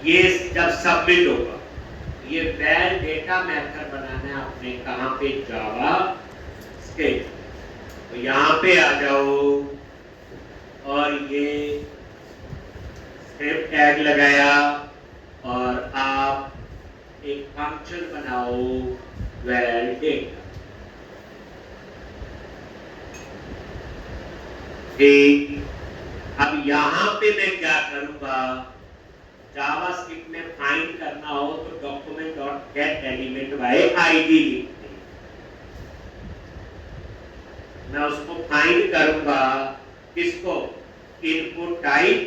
ये जब सबमिट होगा, ये वेल डेटा मेथड बनाना है आपने कहाँ पे, जावा स्क्रिप्ट। तो यहाँ पे आ जाओ और ये स्क्रिप्ट टैग लगाया और आप एक फंक्शन बनाओ वेल डेटा। ठीक, अब यहाँ पे मैं क्या करूंगा, जावास्क्रिप्ट में फाइंड करना हो तो document dot gate element by ID लिखते हैं। मैं उसको फाइंड करूंगा, किसको, इनपुट टाइप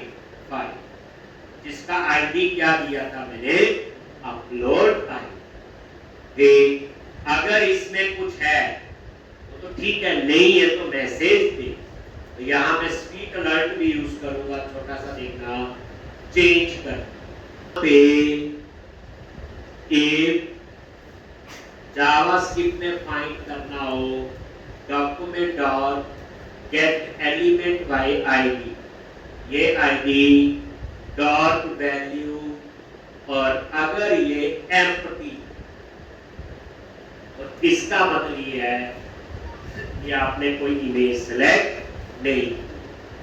फाइल, जिसका आईडी क्या दिया था मैंने, अपलोड फाइल। अगर इसमें कुछ है तो ठीक है, नहीं है तो मैसेज दे। तो यहाँ मैं स्पीक अलर्ट भी यूज करूंगा, छोटा सा देखना, चेंज कर पे जावास्क्रिप्ट में फाइंड करना हो document dot gate element by ID, ये आईडी डॉट वैल्यू, और अगर ये एम्प्टी, तो इसका मतलब ये है कि आपने कोई इमेज सेलेक्ट नहीं,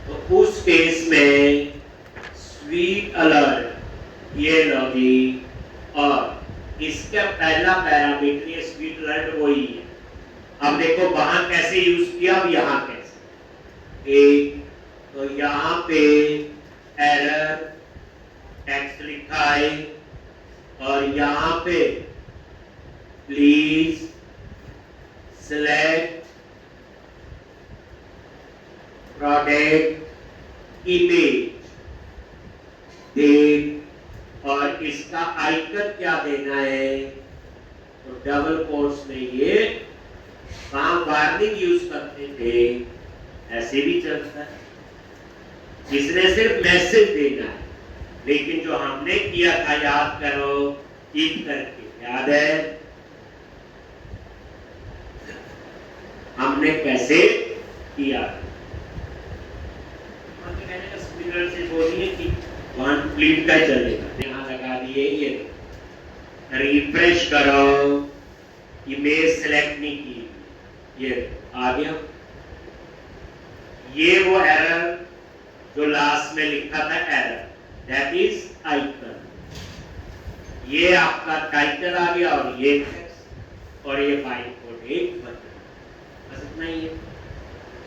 तो उस केस में स्वीट अलर्ट ये लोगी, और इसका पहला पैरामीटर ये स्वीट अलर्ट वही है। अब देखो वहां कैसे यूज किया, अब यहां कैसे, एक तो यहां पे एरर टेक्स्ट लिखा है और यहां पे please select product image date, और इसका आइकन क्या देना है, तो डबल कोट्स में ये वहां वार्निंग यूज करते थे, ऐसे भी चलता है, इसने सिर्फ मैसेज देना है। लेकिन जो हमने किया था, याद करो, ईट करके, याद है हमने कैसे किया, से बोलिए कि वन प्लीट का चलेगा, यहाँ लगा दिए, ये रिफ्रेश करो, इमेज सेलेक्ट नहीं की, ये आ गया। ये वो एरर जो लास्ट में लिखा था, एरर दैट इज आइकन, ये आपका टाइटल आ गया और ये टेक्स्ट और ये बाइट कोड एक बटन, बस इतना ही है।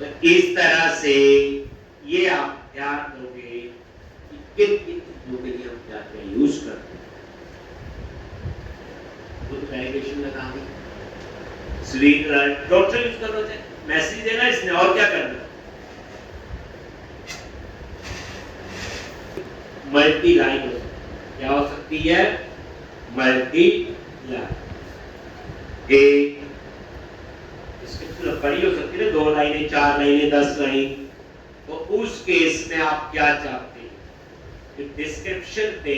तो इस तरह से ये आप ध्यान दोगे कि किन किन चीजों के लिए हम क्या क्या यूज करते हैं। गुड वेरिफिकेशन लगा दी, स्वीट अलर्ट डॉक्टर यूज कर रहे थे, मैसेज देना इसने, और क्या करना, मल्टी लाइन हो सकती, क्या हो सकती है, मल्टी लाइन, एक इसकी बड़ी हो सकती है, 2 लाइनें, 4 लाइनें, 10 लाइन। तो उस केस में आप क्या चाहते हैं कि डिस्क्रिप्शन पे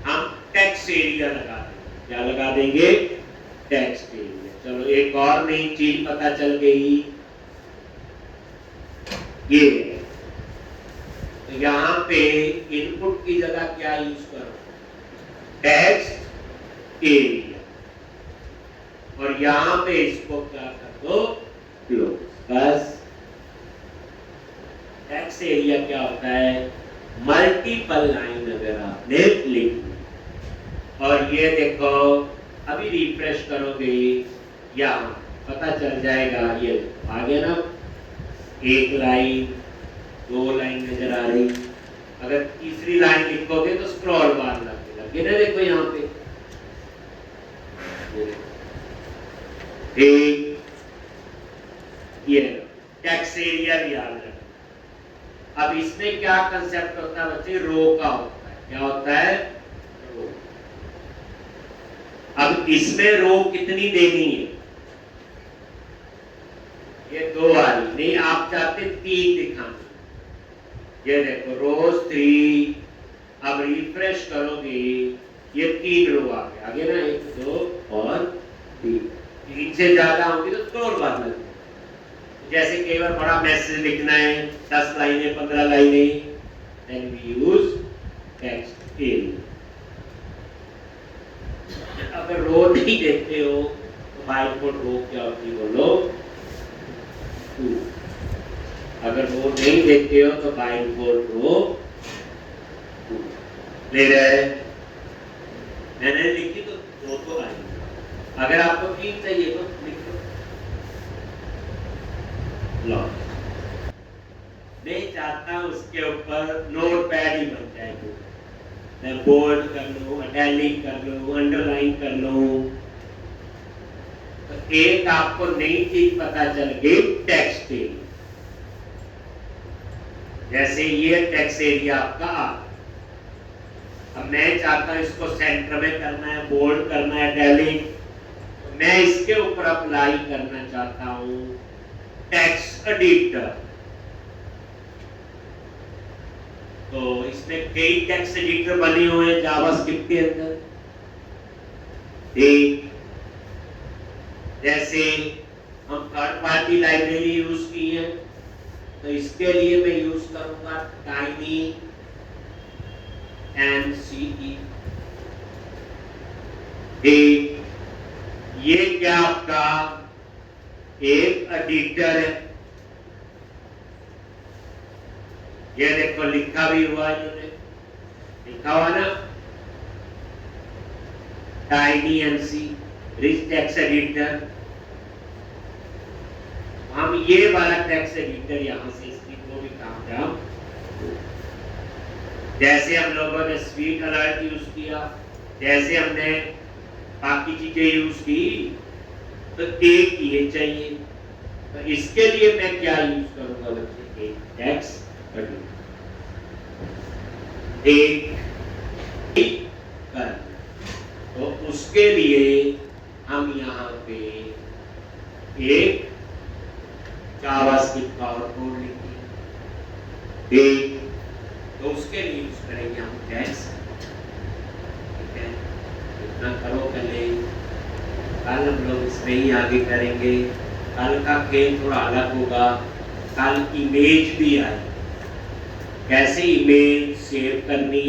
हम टेक्स्ट एरिया लगा देंगे, क्या लगा देंगे, टेक्स्ट एरिया। चलो एक और नई चीज पता चल गई, ये तो यहाँ पे इनपुट की जगह क्या यूज करो, टेक्स्ट एरिया, और यहाँ पे इसको क्या कर दो, क्लोज। बस टेक्स्ट एरिया क्या होता है, मल्टीपल लाइन अगर आपने लिखी, और ये देखो अभी रिफ्रेश करोगे, यहाँ पता चल जाएगा, ये आ गया ना, 1 लाइन 2 लाइन नजर आ रही, अगर तीसरी लाइन लिखोगे तो स्क्रॉल बार लगेगा, ना देखो यहाँ पे, ये टेक्स्ट एरिया भी याद रखना। अब इसमें क्या कंसेप्ट होता है बच्चे, रो का होता है, क्या होता है, रो। अब इसमें रो कितनी देनी है, ये 2 वाली नहीं, आप चाहते 3 दिखाना, ये देखो रोज 3, अब रिफ्रेश करोगे ये 3 रो आ गया ना, 1 2 और 3 से ज्यादा होगी तो स्क्रॉल बार लगेगी। जैसे कई बार बड़ा मैसेज लिखना है, 10 लाइनें 15 लाइनें, then we use text A। नहीं देखते हो तो बाई को रो क्या होती बोलो, टू। अगर वो नहीं देखते हो तो बाई को रो टू। ले रहे मैंने लिखी तो दो तो आई, अगर आपको 3 चाहिए तो लिख लो। नहीं चाहता उसके ऊपर नोट पैड ही बन जाए, मैं बोल्ड कर लूं, इटैलिक कर लूं, अंडरलाइन कर लूं। तो एक आपको नई चीज पता चल गई, टेक्स्ट एरिया। जैसे ये टेक्स्ट एरिया आपका, अब मैं चाहता हूं इसको सेंटर में करना है, बोल्ड करना है, इटैलिक, तो मैं इसके ऊपर अप्लाई करना चाहता हूं टेक्स्ट एडिटर। तो इसमें कई टेक्स्ट एडिटर बने हुए हैं जावास्क्रिप्ट के अंदर। एक जैसे हम थर्ड पार्टी लाइब्रेरी यूज की है, तो इसके लिए मैं यूज करूंगा टाइनी MCE। ये क्या आपका एक एडिटर है, ये देखो लिखा भी हुआ है, इन्होंने लिखा हुआ ना tiny MC rich text editor. हम ये वाला टेक्स्ट एडिटर यहां से इसकी को भी काम जाओ, जैसे हम लोगों ने स्वीट अलर्ट यूज किया, जैसे हमने बाकी चीजें यूज की, तो एक ये चाहिए। तो इसके लिए मैं क्या यूज करूंगा बच्चे, एक टेक्स्ट एडिटर, एक कर। तो उसके लिए हम यहाँ पे एक जावास्क्रिप्ट का और कोड लिखेंगे, एक तो उसके लिए यूज करेंगे हम टेक्स्ट। ठीक है, इतना करो पहले, कल हम लोग इसमें ही आगे करेंगे। कल का खेल थोड़ा अलग होगा, कल इमेज भी आएगी, कैसे इमेज सेव करनी है।